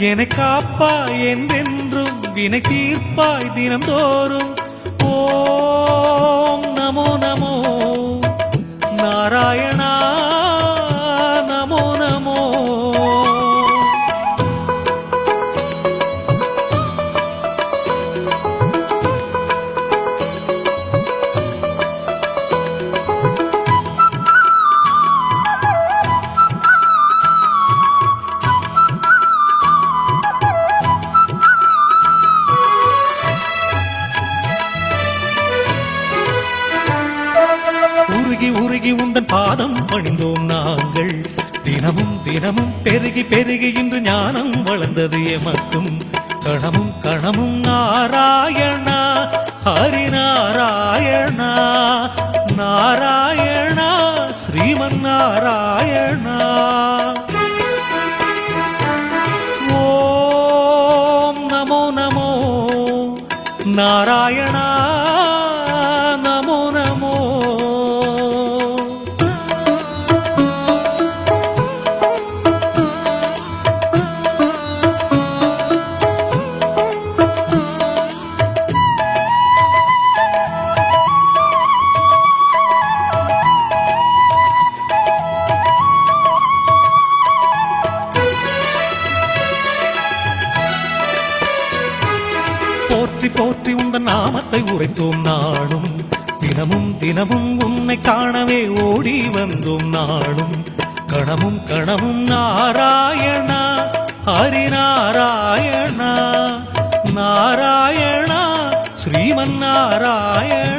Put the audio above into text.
என்னை காப்பாய் என்றென்றும் வினை தீர்ப்பாய் தினம்தோறும். ஓம் நமோ நமோ நாராயணா நமோ நமோ. உருகி உருகி உந்தன் பாதம் பணிந்தோம் நாங்கள். தினமும் தினமும் பெருகி பெருகி இன்று ஞானம் வளர்ந்தது எமக்கும். கணமும் கணமும் நாராயணா ஹரிநாராயணா நாராயணா ஸ்ரீமன் நாராயணா. ஓம் நமோ நமோ நாராயணா நமோ நமோ. போற்றி போற்றி உந்தன் நாமத்தை உரைத்தோம் நாடும். தினமும் தினமும் உன்னை காணவே ஓடி வந்தோம் நாடும். கணமும் கணமும் நாராயணா ஹரிநாராயணா நாராயணா ஸ்ரீமன் நாராயணா.